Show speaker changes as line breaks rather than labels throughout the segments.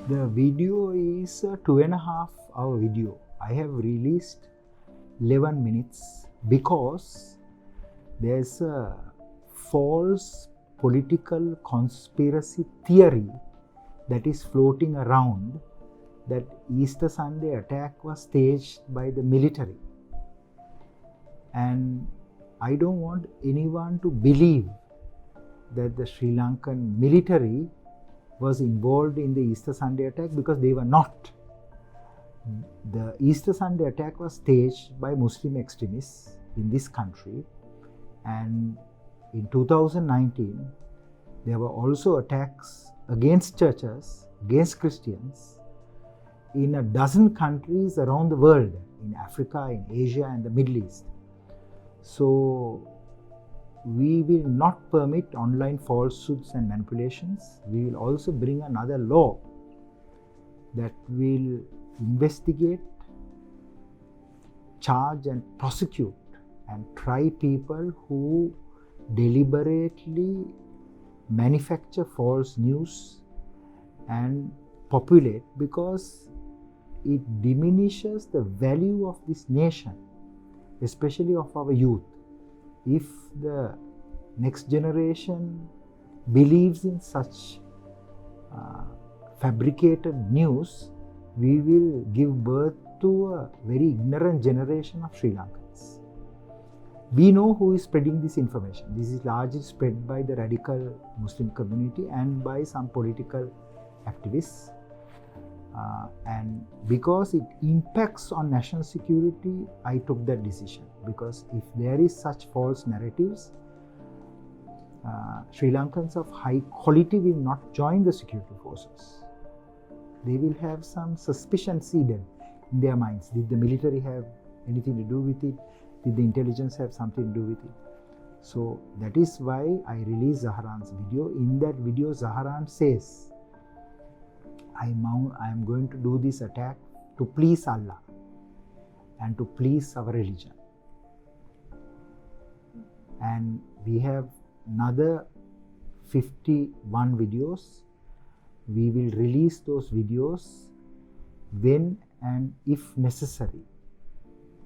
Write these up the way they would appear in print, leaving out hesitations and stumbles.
The video is a 2.5 hour video. I have released 11 minutes because there's a false political conspiracy theory that is floating around that Easter Sunday attack was staged by the military. And I don't want anyone to believe that the Sri Lankan military was involved in the Easter Sunday attack, because they were not. The Easter Sunday attack was staged by Muslim extremists in this country, and in 2019 there were also attacks against churches, against Christians in a dozen countries around the world, in Africa, in Asia and the Middle East. So we will not permit online falsehoods and manipulations. We will also bring another law that will investigate, charge and prosecute and try people who deliberately manufacture false news and populate, because it diminishes the value of this nation, especially of our youth. If the next generation believes in such fabricated news, we will give birth to a very ignorant generation of Sri Lankans. We know who is spreading this information. This is largely spread by the radical Muslim community and by some political activists. And because it impacts on national security, I took that decision. Because if there is such false narratives, Sri Lankans of high quality will not join the security forces. They will have some suspicion seeded in their minds. Did the military have anything to do with it? Did the intelligence have something to do with it? So that is why I released Zaharan's video. In that video, Zaharan says, I am going to do this attack to please Allah and to please our religion. And we have another 51 videos. We will release those videos when and if necessary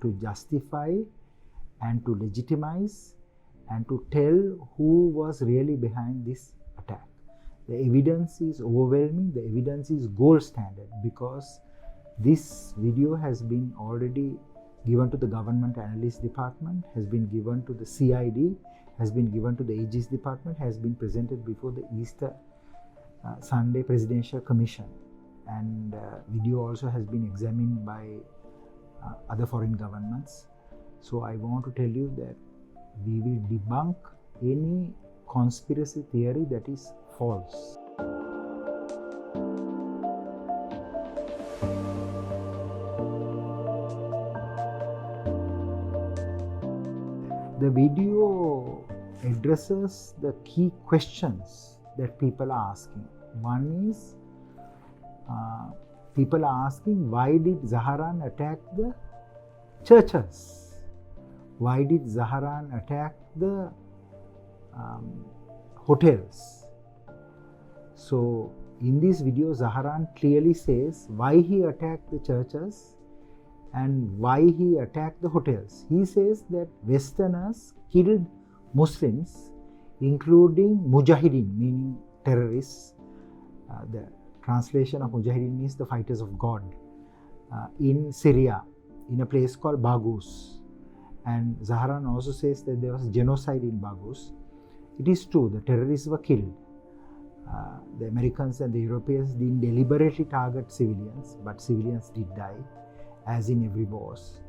to justify and to legitimize and to tell who was really behind this attack. The evidence is overwhelming, the evidence is gold standard, because this video has been already given to the Government Analyst Department, has been given to the CID, has been given to the Aegis Department, has been presented before the Easter Sunday Presidential Commission, and video also has been examined by other foreign governments. So I want to tell you that we will debunk any conspiracy theory that is false. The video addresses the key questions that people are asking. One is, people are asking, why did Zaharan attack the churches? Why did Zaharan attack the hotels? So in this video, Zaharan clearly says why he attacked the churches and why he attacked the hotels. He says that Westerners killed Muslims, including Mujahideen, meaning terrorists. The translation of Mujahideen means the fighters of God, in Syria, in a place called Baghuz. And Zaharan also says that there was genocide in Baghuz. It is true, the terrorists were killed. The Americans and the Europeans didn't deliberately target civilians, but civilians did die, as in every wars.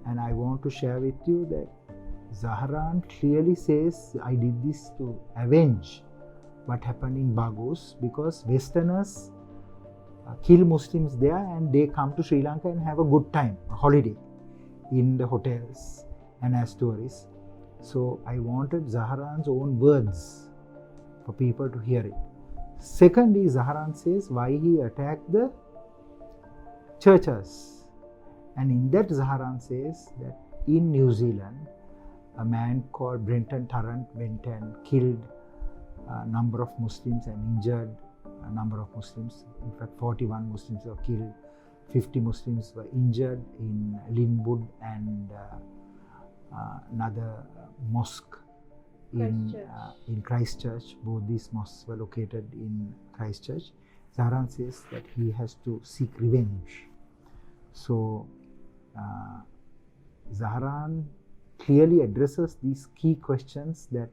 And I want to share with you that Zaharan clearly says, I did this to avenge what happened in Baghuz, because Westerners kill Muslims there and they come to Sri Lanka and have a good time, a holiday in the hotels and as tourists. So I wanted Zaharan's own words for people to hear it. Secondly, Zaharan says why he attacked the churches. And in that, Zaharan says that in New Zealand, a man called Brenton Tarrant went and killed a number of Muslims and injured a number of Muslims. In fact, 41 Muslims were killed, 50 Muslims were injured in Linwood and another mosque in Christchurch. Both these mosques were located in Christchurch. Zahran says that he has to seek revenge. So Zahran clearly addresses these key questions that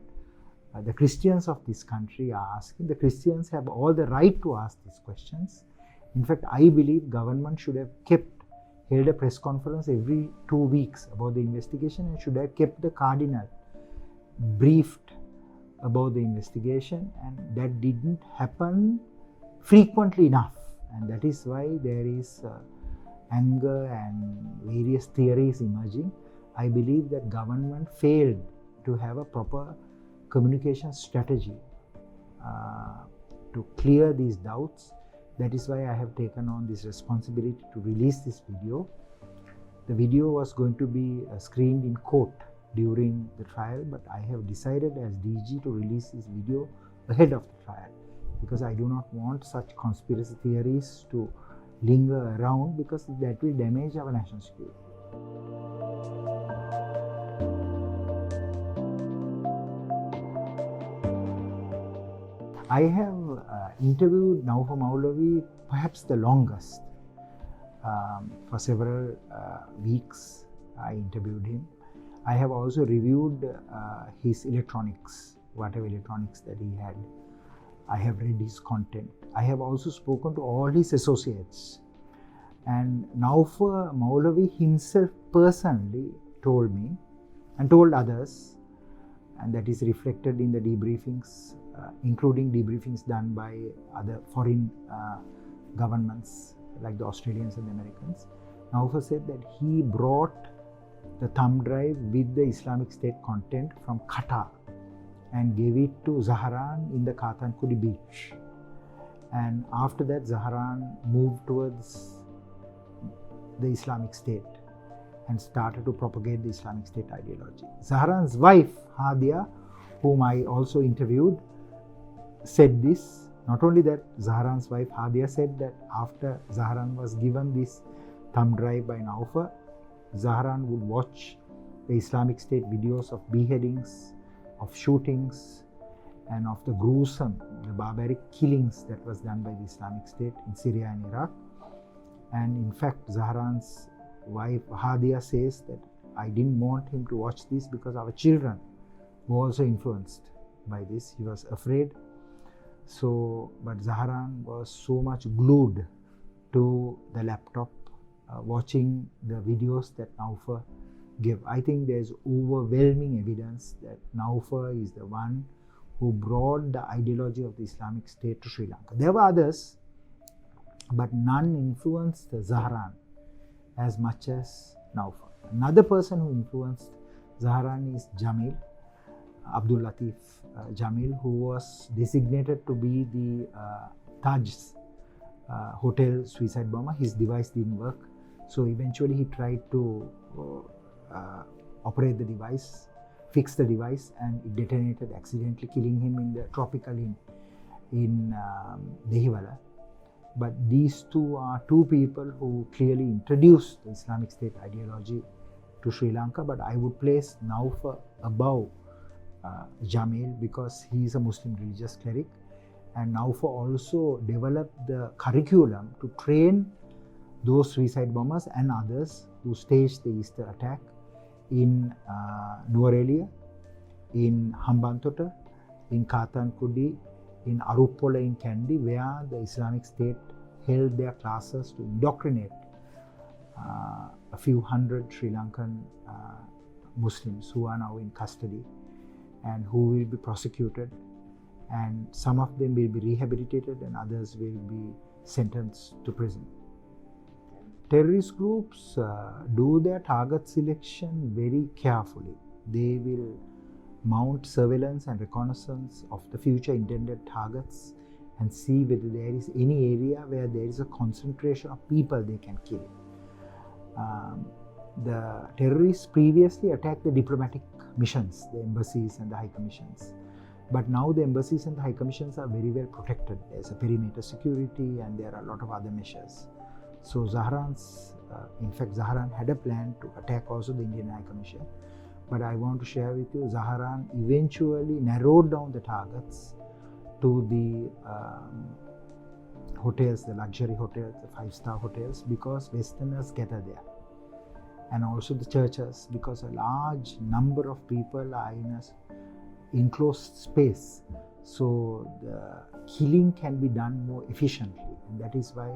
the Christians of this country are asking. The Christians have all the right to ask these questions. In fact, I believe government should have held a press conference every 2 weeks about the investigation and should have kept the cardinal briefed about the investigation, and that didn't happen frequently enough, and that is why there is anger and various theories emerging. I believe that government failed to have a proper communication strategy to clear these doubts. That is why I have taken on this responsibility to release this video. The video was going to be screened in court during the trial, but I have decided as DG to release this video ahead of the trial, because I do not want such conspiracy theories to linger around, because that will damage our national security. I have interviewed Naufal Maulavi perhaps the longest. For several weeks I interviewed him. I have also reviewed his electronics, whatever electronics that he had. I have read his content. I have also spoken to all his associates. And Naufal Maulavi himself personally told me and told others, and that is reflected in the debriefings, including debriefings done by other foreign governments like the Australians and the Americans. Naufal said that he brought the thumb drive with the Islamic State content from Qatar and gave it to Zahran in the Kathankudi beach. And after that, Zahran moved towards the Islamic State and started to propagate the Islamic State ideology. Zahran's wife, Hadia, whom I also interviewed, said this. Not only that, Zahran's wife, Hadia, said that after Zahran was given this thumb drive by Naufal, Zahran would watch the Islamic State videos of beheadings, of shootings, and of the gruesome, the barbaric killings that was done by the Islamic State in Syria and Iraq. And in fact, Zahran's wife, Hadia, says that I didn't want him to watch this because our children were also influenced by this. He was afraid. So, but Zahran was so much glued to the laptop, watching the videos that Naufal gave. I think there's overwhelming evidence that Naufal is the one who brought the ideology of the Islamic State to Sri Lanka. There were others, but none influenced Zahran as much as Naufal. Another person who influenced Zahran is Jamil, Abdul Latif Jamil, who was designated to be the Taj's hotel suicide bomber. His device didn't work, so eventually he tried to operate the device, fix the device, and it detonated accidentally, killing him in the tropical inn in Dehiwala. But these two are two people who clearly introduced the Islamic State ideology to Sri Lanka, but I would place Naufal above Jamil because he is a Muslim religious cleric, and Naufal also developed the curriculum to train those suicide bombers and others who staged the Easter attack in Nuwara, in Hambantota, in Kathankudi, in Aruppola in Kandy, where the Islamic State held their classes to indoctrinate a few hundred Sri Lankan Muslims who are now in custody and who will be prosecuted, and some of them will be rehabilitated and others will be sentenced to prison. Terrorist groups do their target selection very carefully. They will mount surveillance and reconnaissance of the future intended targets and see whether there is any area where there is a concentration of people they can kill. The terrorists previously attacked the diplomatic missions, the embassies and the high commissions. But now the embassies and the high commissions are very well protected. There's a perimeter security and there are a lot of other measures. So in fact, Zaharan had a plan to attack also the Indian High Commission. But I want to share with you, Zaharan eventually narrowed down the targets to the hotels, the luxury hotels, the five-star hotels, because Westerners gather there. And also the churches, because a large number of people are in an enclosed space. So the killing can be done more efficiently. And that is why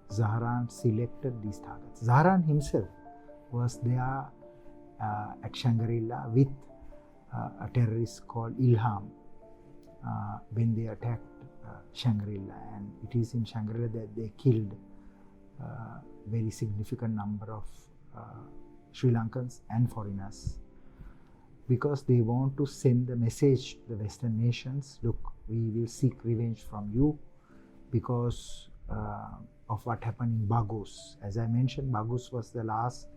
Zaharan selected these targets. Zaharan himself was there at Shangri-La with a terrorist called Ilham when they attacked Shangri-La, and it is in Shangri-La that they killed a very significant number of Sri Lankans and foreigners, because they want to send the message to the Western nations, look, we will seek revenge from you because of what happened in Baghuz. As I mentioned, Baghuz was the last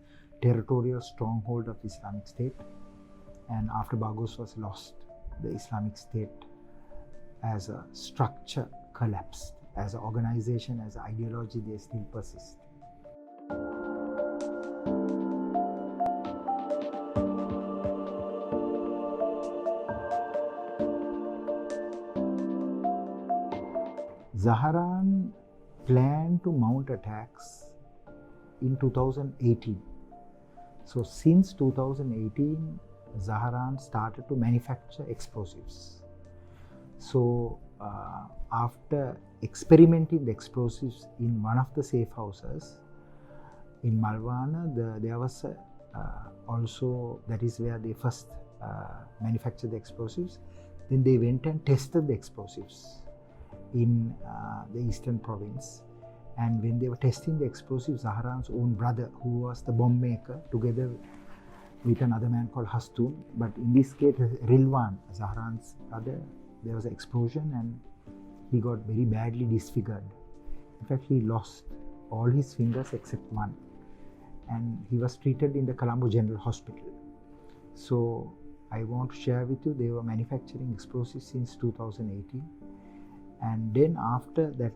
territorial stronghold of the Islamic State, and after Baghuz was lost, the Islamic State as a structure collapsed. As an organization, as an ideology, they still persist. Zaharan planned to mount attacks in 2018. So since 2018, Zaharan started to manufacture explosives. So after experimenting the explosives in one of the safe houses in Malvana, there was also, that is where they first manufactured the explosives. Then they went and tested the explosives in the eastern province. And when they were testing the explosives, Zaharan's own brother, who was the bomb maker, together with another man called Hastun, but in this case, Rilwan, Zaharan's brother, there was an explosion and he got very badly disfigured. In fact, he lost all his fingers except one, and he was treated in the Colombo General Hospital. So I want to share with you, they were manufacturing explosives since 2018. And then after that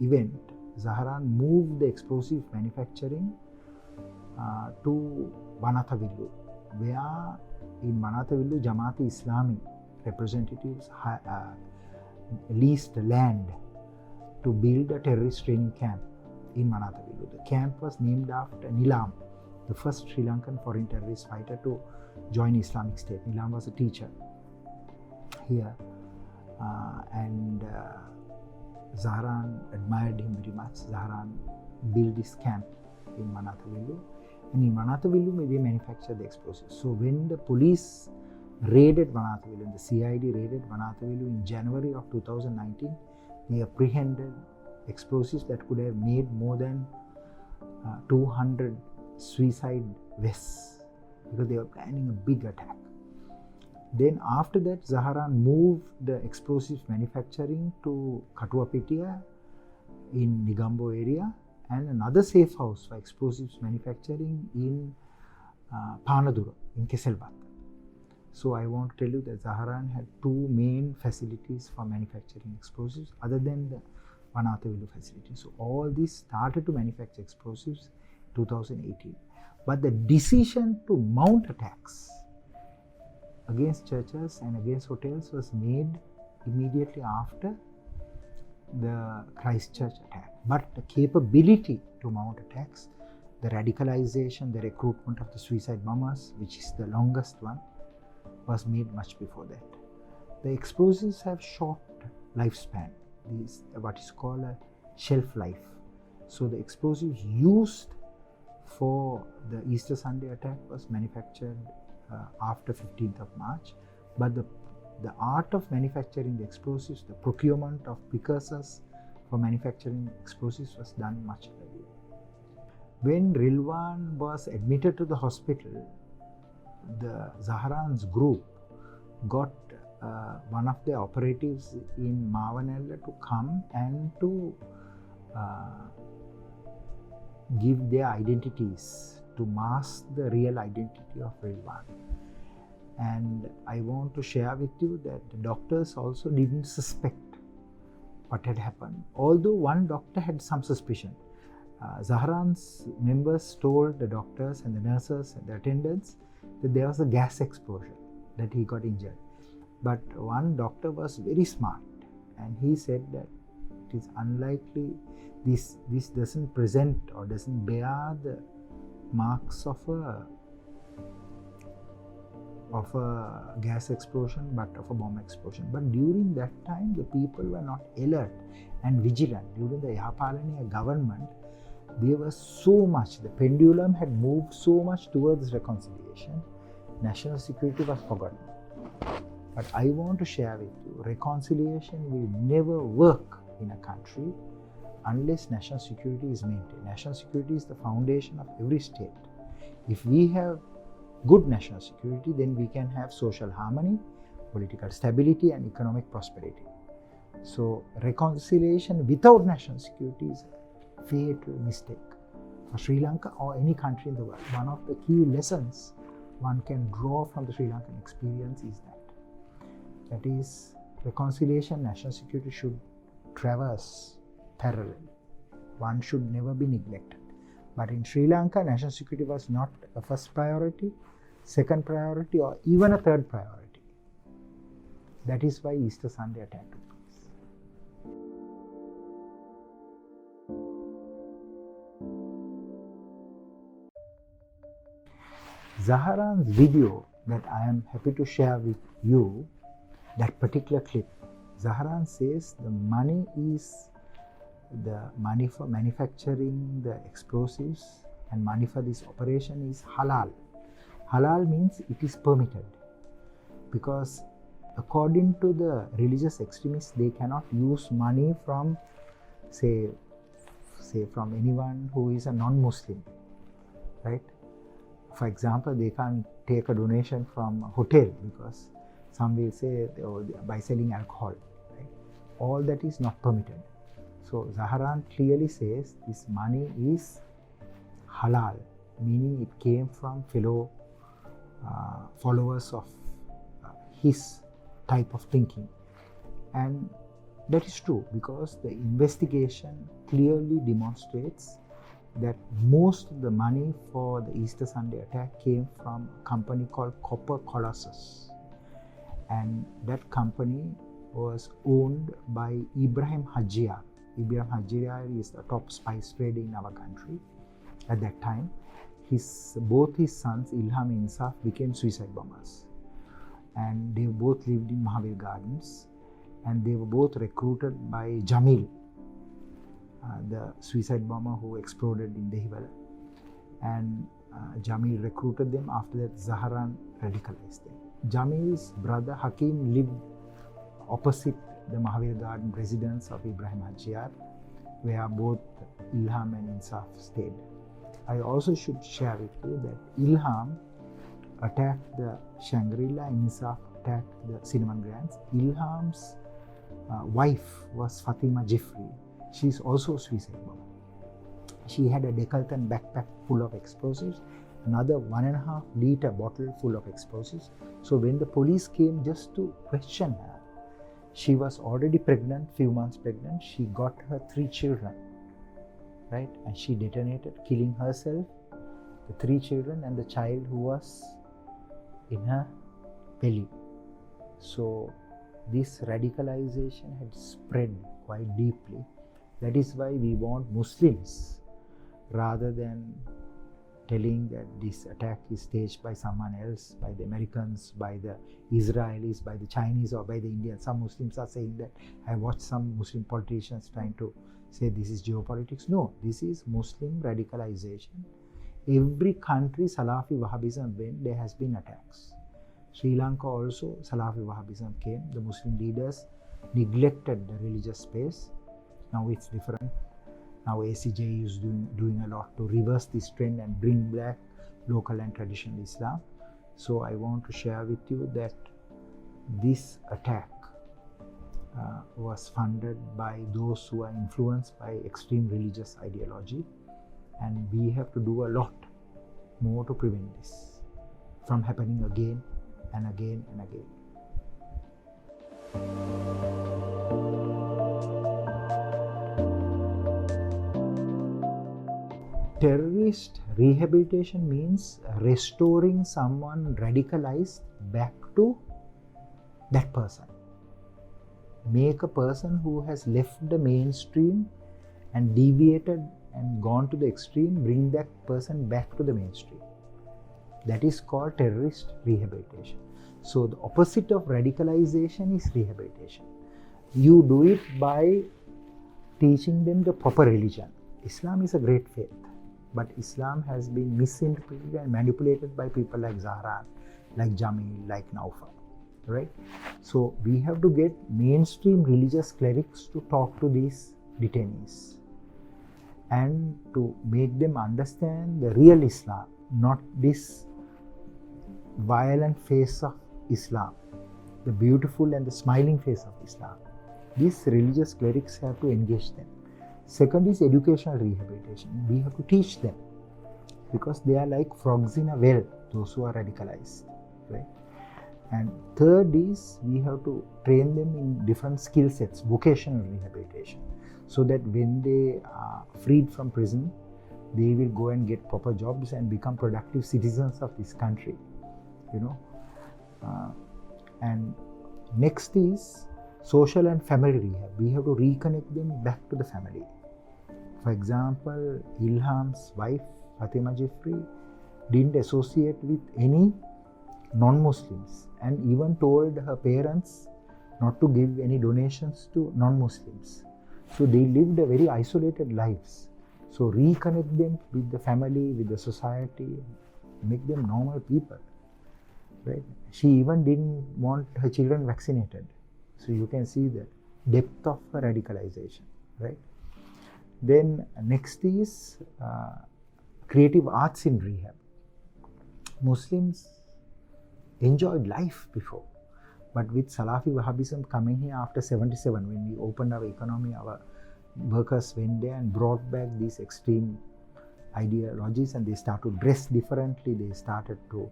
event, Zaharan moved the explosive manufacturing to Banatavillu, where in Banatavillu, Jamaat-e-Islami representatives leased land to build a terrorist training camp in Banatavillu. The camp was named after Nilam, the first Sri Lankan foreign terrorist fighter to join Islamic State. Nilam was a teacher here, and Zaharan admired him very much. Zaharan built this camp in Banatavillu, and in Banatavillu they manufactured the explosives. So when the police raided Banatavillu, the CID raided Banatavillu in January of 2019, they apprehended explosives that could have made more than 200 suicide vests, because they were planning a big attack. Then after that, Zaharan moved the explosives manufacturing to Katuwapitia in Negombo area, and another safe house for explosives manufacturing in Panadura in Keselwatta. So I want to tell you that Zaharan had two main facilities for manufacturing explosives other than the Banatavillu facility. So all this started to manufacture explosives in 2018. But the decision to mount attacks against churches and against hotels was made immediately after the Christchurch attack. But the capability to mount attacks, the radicalization, the recruitment of the suicide bombers, which is the longest one, was made much before that. The explosives have short lifespan, what is called a shelf life. So the explosives used for the Easter Sunday attack was manufactured after 15th of March, but the art of manufacturing the explosives, the procurement of precursors for manufacturing explosives was done much earlier. When Rilwan was admitted to the hospital, the Zaharan's group got one of the operatives in Mavanella to come and to give their identities to mask the real identity of Rilwan. And I want to share with you that the doctors also didn't suspect what had happened, although one doctor had some suspicion. Zaharan's members told the doctors and the nurses and the attendants that there was a gas explosion, that he got injured. But one doctor was very smart, and he said that it is unlikely, this doesn't present or doesn't bear the marks of a gas explosion, but of a bomb explosion. But during that time, the people were not alert and vigilant. During the Yahapalaniya government, there was so much, the pendulum had moved so much towards reconciliation, national security was forgotten. But I want to share with you, reconciliation will never work in a country unless national security is maintained. National security is the foundation of every state. If we have good national security, then we can have social harmony, political stability, and economic prosperity. So reconciliation without national security is a fatal mistake for Sri Lanka or any country in the world. One of the key lessons one can draw from the Sri Lankan experience is that is, reconciliation, national security should traverse parallel. One should never be neglected. But in Sri Lanka, national security was not a first priority, second priority, or even a third priority. That is why Easter Sunday attack took place. Zaharan's video that I am happy to share with you, that particular clip, Zaharan says the money for manufacturing the explosives and money for this operation is halal. Halal means it is permitted, because according to the religious extremists, they cannot use money from, say from anyone who is a non-Muslim, right? For example, they can't take a donation from a hotel, because some will say by selling alcohol, right? All that is not permitted. So Zaharan clearly says this money is halal, meaning it came from fellow followers of his type of thinking. And that is true, because the investigation clearly demonstrates that most of the money for the Easter Sunday attack came from a company called Copper Colossus. And that company was owned by Ibrahim Hajjar. Ibrahim Hajjar is the top spice trader in our country at that time. Both his sons, Ilham and Insaf, became suicide bombers. And they both lived in Mahavir Gardens. And they were both recruited by Jamil, the suicide bomber who exploded in Dehiwala. And Jamil recruited them. After that, Zaharan radicalized them. Jamil's brother Hakim lived opposite the Mahavir Garden residence of Ibrahim Hajjar, where both Ilham and Insaf stayed. I also should share with you that Ilham attacked the Shangri-La and Insaf attacked the Cinnamon Grands. Ilham's wife was Fatima Jeffrey. She is also a suicide bomber. She had a Decalton backpack full of explosives, another 1.5 liter bottle full of explosives. So when the police came just to question her, she was already pregnant, few months pregnant. She got her 3 children, right? And she detonated, killing herself, the 3 children, and the child who was in her belly. So this radicalization had spread quite deeply. That is why we want Muslims, rather than telling that this attack is staged by someone else, by the Americans, by the Israelis, by the Chinese, or by the Indians. Some Muslims are saying that. I watched some Muslim politicians trying to say this is geopolitics. No, this is Muslim radicalization. Every country Salafi Wahhabism went, there has been attacks. Sri Lanka also, Salafi Wahhabism came. The Muslim leaders neglected the religious space. Now it's different. Now ACJ is doing a lot to reverse this trend and bring back local and traditional Islam. So I want to share with you that this attack was funded by those who are influenced by extreme religious ideology, and we have to do a lot more to prevent this from happening again and again and again. Terrorist rehabilitation means restoring someone radicalized back to that person. Make a person who has left the mainstream and deviated and gone to the extreme, bring that person back to the mainstream. That is called terrorist rehabilitation. So the opposite of radicalization is rehabilitation. You do it by teaching them the proper religion. Islam is a great faith, but Islam has been misinterpreted and manipulated by people like Zahran, like Jamil, like Naufal, right? So we have to get mainstream religious clerics to talk to these detainees and to make them understand the real Islam, not this violent face of Islam, the beautiful and the smiling face of Islam. These religious clerics have to engage them. Second is educational rehabilitation. We have to teach them because they are like frogs in a well, those who are radicalized, right? And third is we have to train them in different skill sets, vocational rehabilitation, so that when they are freed from prison, they will go and get proper jobs and become productive citizens of this country, you know. And next is social and family rehab. We have to reconnect them back to the family. For example, Ilham's wife, Fatima Jifri, didn't associate with any non-Muslims and even told her parents not to give any donations to non-Muslims. So they lived a very isolated lives. So reconnect them with the family, with the society, make them normal people, right? She even didn't want her children vaccinated. So you can see the depth of her radicalization, right? Then next is creative arts in rehab. Muslims enjoyed life before, but with Salafi Wahhabism coming here after 77, when we opened our economy, our workers went there and brought back these extreme ideologies, and they started to dress differently, they started to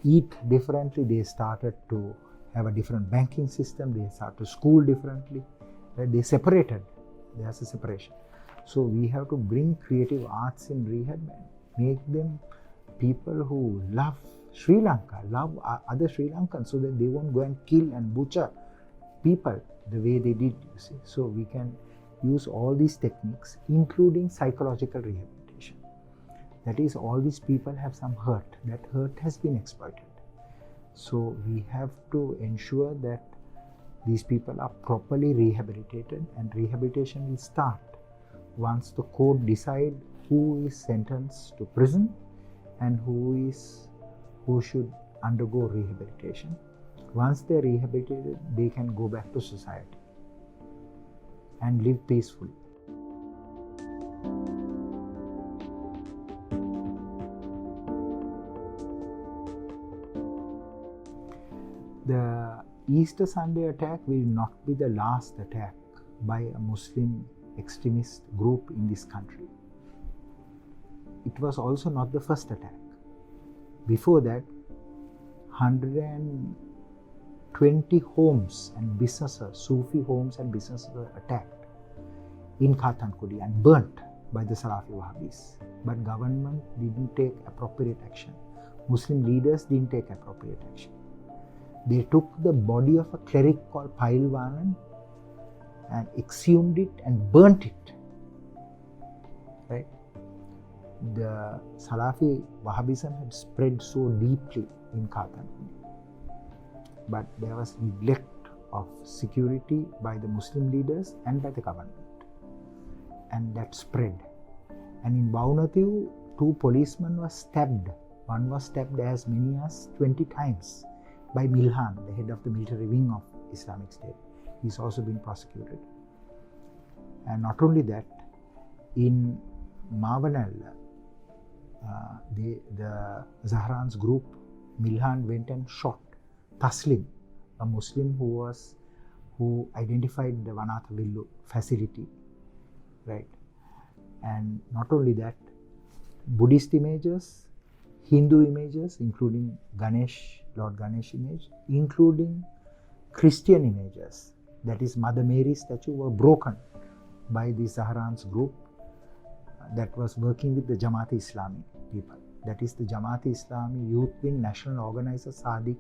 eat differently, they started to have a different banking system, they started to school differently, right? They separated, there's a separation. So we have to bring creative arts in rehab and make them people who love Sri Lanka, love other Sri Lankans, so that they won't go and kill and butcher people the way they did, you see. So we can use all these techniques, including psychological rehabilitation. That is, all these people have some hurt. That hurt has been exploited. So we have to ensure that these people are properly rehabilitated, and rehabilitation will start once the court decide who is sentenced to prison and who should undergo rehabilitation. Once they're rehabilitated, they can go back to society and live peacefully. The Easter Sunday attack will not be the last attack by a Muslim extremist group in this country. It was also not the first attack. Before that, 120 homes and businesses, Sufi homes and businesses were attacked in Kathankudi and burnt by the Salafi Wahhabis. But government didn't take appropriate action. Muslim leaders didn't take appropriate action. They took the body of a cleric called Pailwanan and exhumed it and burnt it, right? The Salafi Wahhabism had spread so deeply in Kathankudi, but there was neglect of security by the Muslim leaders and by the government, and that spread. And in Baunatiu, 2 policemen were stabbed. One was stabbed as many as 20 times by Milhan, the head of the military wing of Islamic State. He's also been prosecuted. And not only that, in Mavanal, the Zahran's group, Milhan went and shot Taslim, a Muslim who identified the Vanathavillu facility, right? And not only that, Buddhist images, Hindu images, including Ganesh, Lord Ganesh image, including Christian images, that is Mother Mary statue, were broken by the Zahran's group that was working with the Jamaat-e-Islami people. That is the Jamaat-e-Islami youth wing national organizer Sadiq.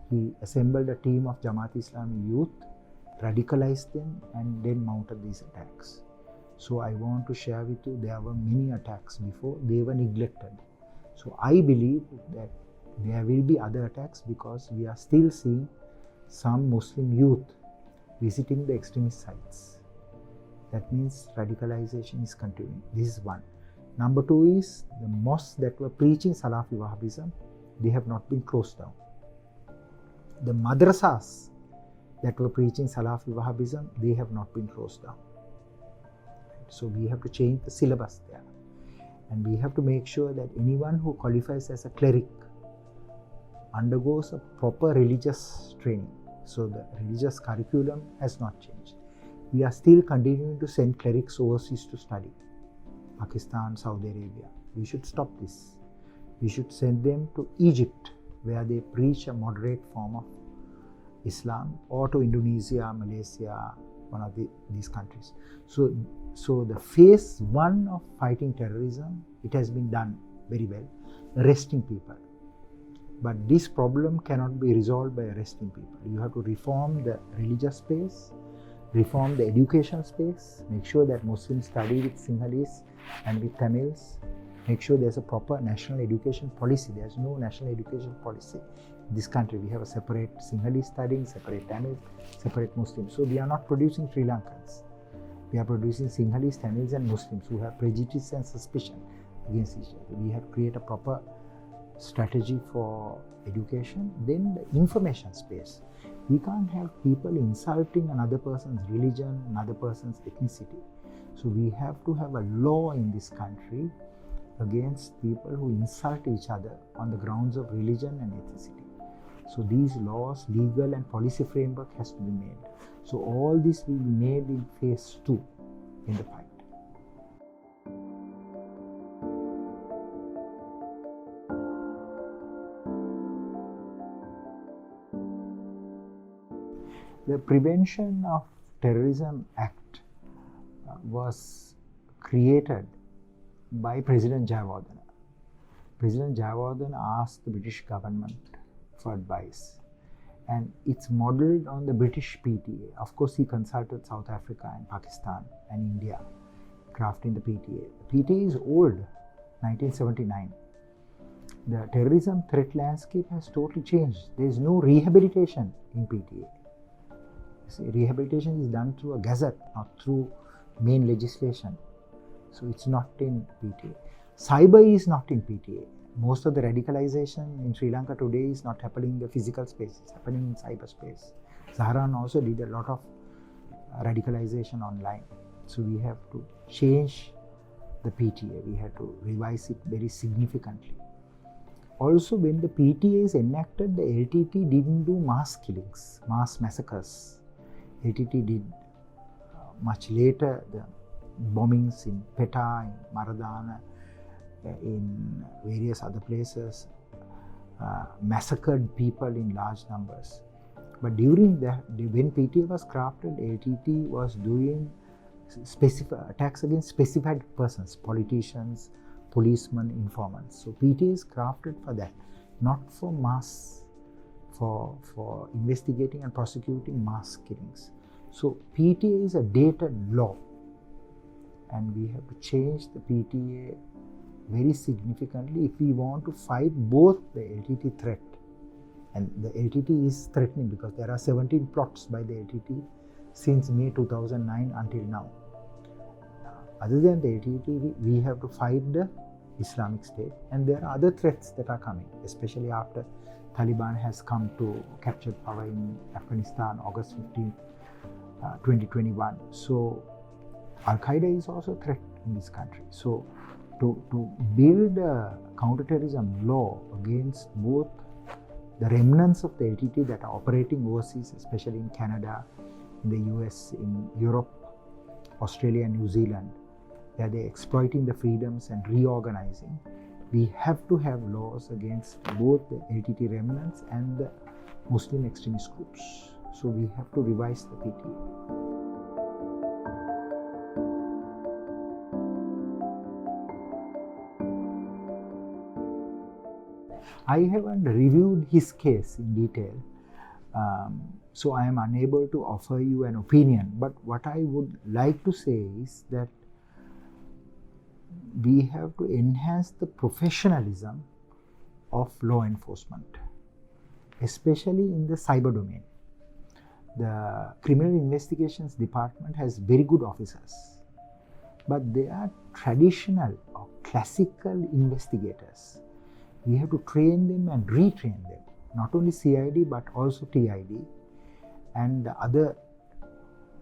He assembled a team of Jamaat-e-Islami youth, radicalized them, and then mounted these attacks. So I want to share with you, there were many attacks before, they were neglected. So I believe that there will be other attacks because we are still seeing some Muslim youth visiting the extremist sites. That means radicalization is continuing. This is one. Number two is the mosques that were preaching Salafi Wahhabism, they have not been closed down. The madrasas that were preaching Salafi Wahhabism, they have not been closed down. So we have to change the syllabus there. And we have to make sure that anyone who qualifies as a cleric undergoes a proper religious training. So the religious curriculum has not changed. We are still continuing to send clerics overseas to study. Pakistan, Saudi Arabia. We should stop this. We should send them to Egypt, where they preach a moderate form of Islam, or to Indonesia, Malaysia, one of these countries. So the phase one of fighting terrorism, it has been done very well, arresting people. But this problem cannot be resolved by arresting people. You have to reform the religious space, reform the education space, make sure that Muslims study with Sinhalese and with Tamils, make sure there's a proper national education policy. There's no national education policy in this country. We have a separate Sinhalese studying, separate Tamils, separate Muslims. So we are not producing Sri Lankans. We are producing Sinhalese, Tamils and Muslims who have prejudice and suspicion against each other. We have to create a proper strategy for education. Then the information space. We can't have people insulting another person's religion, another person's ethnicity. So we have to have a law in this country against people who insult each other on the grounds of religion and ethnicity. So these laws, legal and policy framework has to be made. So all this will be made in phase 2 in the fight. The Prevention of Terrorism Act was created by President Jayawardena. President Jayawardena asked the British government for advice, and it's modeled on the British PTA. Of course, he consulted South Africa and Pakistan and India crafting the PTA. The PTA is old, 1979. The terrorism threat landscape has totally changed. There is no rehabilitation in PTA. See, rehabilitation is done through a gazette, not through main legislation. So it's not in PTA. Cyber is not in PTA. Most of the radicalization in Sri Lanka today is not happening in the physical space, it's happening in cyberspace. Zahran also did a lot of radicalization online. So we have to change the PTA, we have to revise it very significantly. Also, when the PTA is enacted, the LTT didn't do mass killings, mass massacres. LTT did much later the bombings in Peta, in Maradana, in various other places, massacred people in large numbers. But during that, when PTA was crafted, LTT was doing specific attacks against specified persons, politicians, policemen, informants. So PTA is crafted for that, not for mass, for investigating and prosecuting mass killings. So PTA is a dated law, and we have to change the PTA very significantly if we want to fight both the LTT threat, and the LTT is threatening because there are 17 plots by the LTT since May 2009 until now. Other than the LTT, we have to fight the Islamic State, and there are other threats that are coming, especially after Taliban has come to capture power in Afghanistan August 15, 2021. So Al-Qaeda is also a threat in this country. So to build a counterterrorism law against both the remnants of the LTT that are operating overseas, especially in Canada, in the US, in Europe, Australia and New Zealand, where they're exploiting the freedoms and reorganizing, we have to have laws against both the LTT remnants and the Muslim extremist groups. So we have to revise the PTA. I haven't reviewed his case in detail, so I am unable to offer you an opinion. But what I would like to say is that we have to enhance the professionalism of law enforcement, especially in the cyber domain. The Criminal Investigations Department has very good officers, but they are traditional or classical investigators. We have to train them and retrain them, not only CID but also TID and the other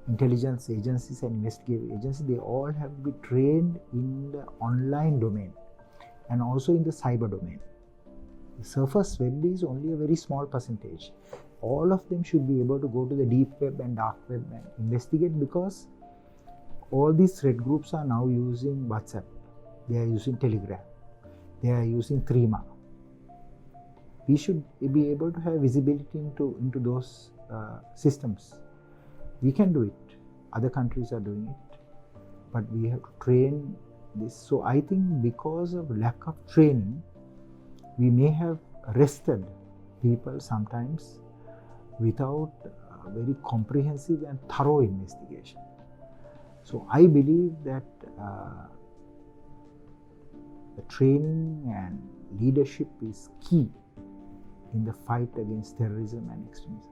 intelligence agencies and investigative agencies. They all have to be trained in the online domain and also in the cyber domain. The surface web is only a very small percentage. All of them should be able to go to the deep web and dark web and investigate, because all these threat groups are now using WhatsApp, they are using Telegram, they are using Threema. We should be able to have visibility into those systems. We can do it. Other countries are doing it. But we have to train this. So I think because of lack of training, we may have arrested people sometimes without very comprehensive and thorough investigation. So I believe that the training and leadership is key in the fight against terrorism and extremism.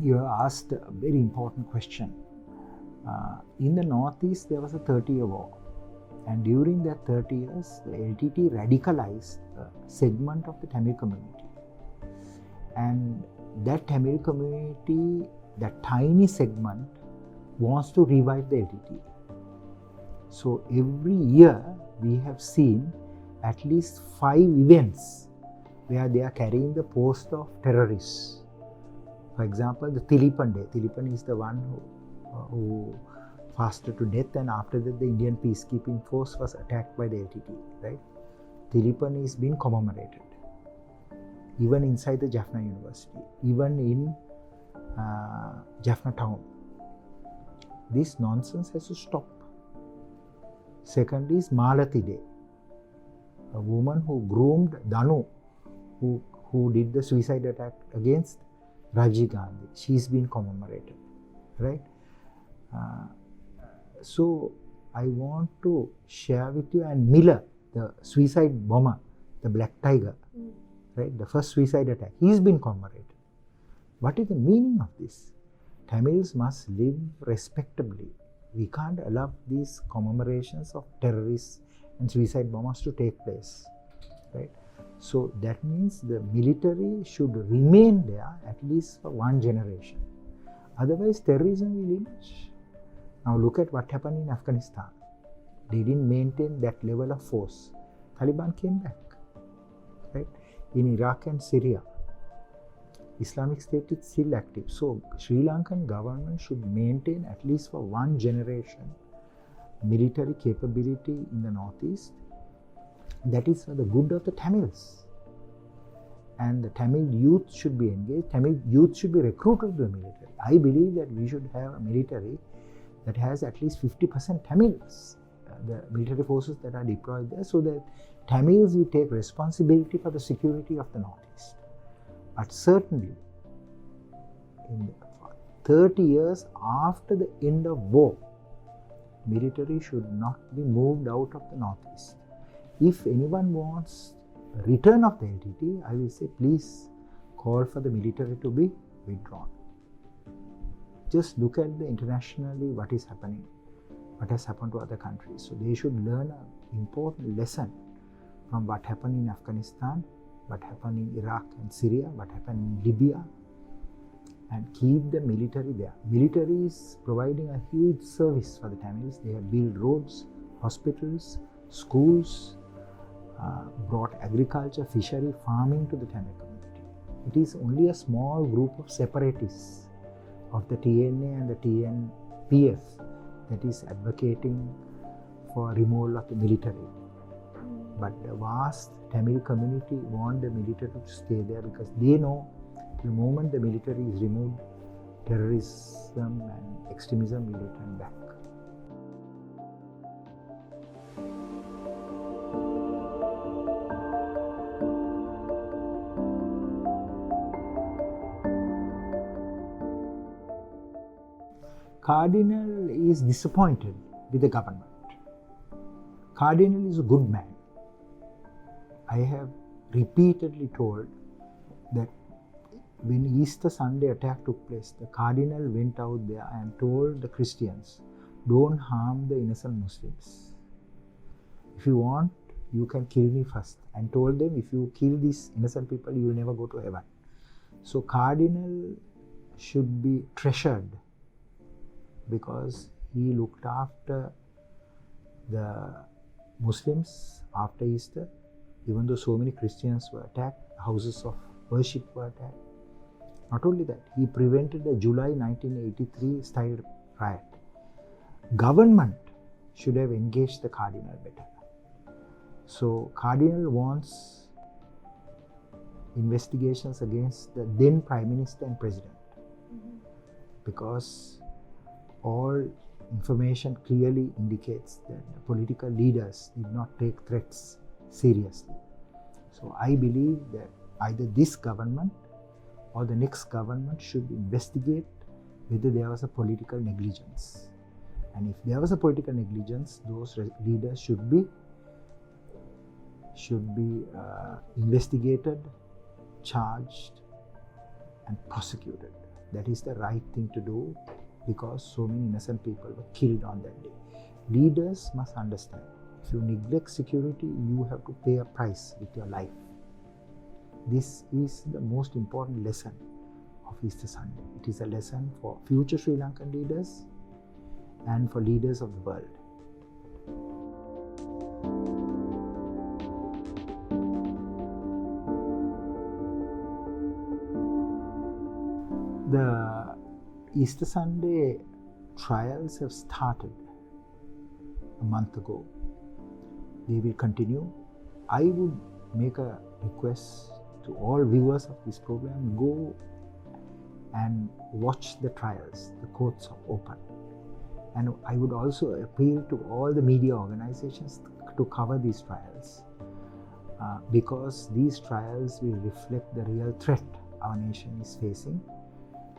You have asked a very important question. In the Northeast, there was a 30-year war. And during that 30 years, the LTT radicalized a segment of the Tamil community. And that Tamil community, that tiny segment, wants to revive the LTT. So every year we have seen at least 5 events where they are carrying the post of terrorists. For example, the Tilipan Day. Tilipan is the one who fasted to death, and after that the Indian peacekeeping force was attacked by the LTT. Right? Tilipan is being commemorated. Even inside the Jaffna University, even in Jaffna town. This nonsense has to stop. Second is Malathi Day, a woman who groomed Danu, who did the suicide attack against Rajiv Gandhi. She's been commemorated, right? So I want to share with you, and Miller, the suicide bomber, the Black Tiger, right, the first suicide attack, he's been commemorated. What is the meaning of this? Tamils must live respectably. We can't allow these commemorations of terrorists and suicide bombers to take place, right? So that means the military should remain there at least for one generation. Otherwise, terrorism will emerge. Now look at what happened in Afghanistan. They didn't maintain that level of force. Taliban came back, right? In Iraq and Syria, Islamic State is still active. So Sri Lankan government should maintain at least for one generation military capability in the Northeast. That is for the good of the Tamils. And the Tamil youth should be engaged. Tamil youth should be recruited to the military. I believe that we should have a military that has at least 50% Tamils, the military forces that are deployed there, so that Tamils will take responsibility for the security of the Northeast. But certainly, in 30 years after the end of war, military should not be moved out of the Northeast. If anyone wants a return of the LTT, I will say please call for the military to be withdrawn. Just look at the internationally what is happening, what has happened to other countries. So they should learn an important lesson from what happened in Afghanistan, what happened in Iraq and Syria, what happened in Libya, and keep the military there. Military is providing a huge service for the Tamils. They have built roads, hospitals, schools, brought agriculture, fishery, farming to the Tamil community. It is only a small group of separatists of the TNA and the TNPF that is advocating for removal of the military. But the vast Tamil community want the military to stay there because they know the moment the military is removed, terrorism and extremism will return back. Cardinal is disappointed with the government. Cardinal is a good man. I have repeatedly told that when Easter Sunday attack took place, the Cardinal went out there and told the Christians, don't harm the innocent Muslims. If you want, you can kill me first. And told them, if you kill these innocent people, you will never go to heaven. So Cardinal should be treasured because he looked after the Muslims after Easter. Even though so many Christians were attacked, houses of worship were attacked. Not only that, he prevented the July 1983 style riot. Government should have engaged the Cardinal better. So Cardinal wants investigations against the then Prime Minister and President. Because all information clearly indicates that the political leaders did not take threats seriously. So I believe that either this government or the next government should investigate whether there was a political negligence. And if there was a political negligence, those leaders should be investigated, charged and prosecuted. That is the right thing to do because so many innocent people were killed on that day. Leaders must understand, if you neglect security, you have to pay a price with your life. This is the most important lesson of Easter Sunday. It is a lesson for future Sri Lankan leaders and for leaders of the world. The Easter Sunday trials have started a month ago. They will continue. I would make a request to all viewers of this program, go and watch the trials. The courts are open. And I would also appeal to all the media organizations to cover these trials because these trials will reflect the real threat our nation is facing,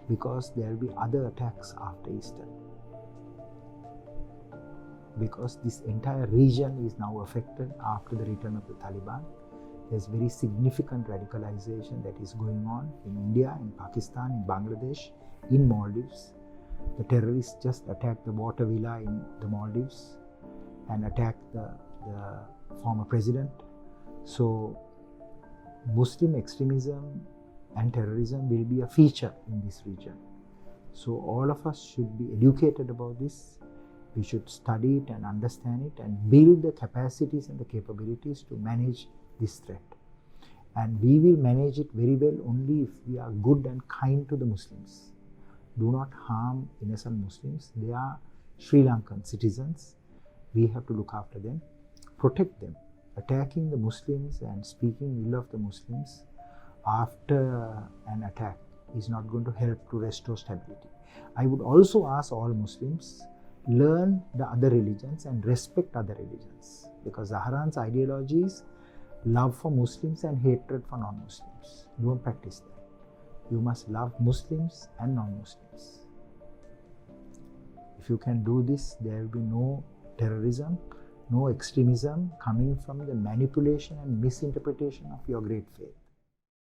because there will be other attacks after Easter. Because this entire region is now affected after the return of the Taliban. There's very significant radicalization that is going on in India, in Pakistan, in Bangladesh, in Maldives. The terrorists just attacked the water villa in the Maldives and attacked the former president. So Muslim extremism and terrorism will be a feature in this region. So all of us should be educated about this. We should study it and understand it and build the capacities and the capabilities to manage this threat. And we will manage it very well only if we are good and kind to the Muslims. Do not harm innocent Muslims. They are Sri Lankan citizens. We have to look after them, protect them. Attacking the Muslims and speaking ill of the Muslims after an attack is not going to help to restore stability. I would also ask all Muslims, learn the other religions and respect other religions, because Zaharan's ideology is love for Muslims and hatred for non-Muslims. Don't practice that. You must love Muslims and non-Muslims. If you can do this, there will be no terrorism, no extremism coming from the manipulation and misinterpretation of your great faith.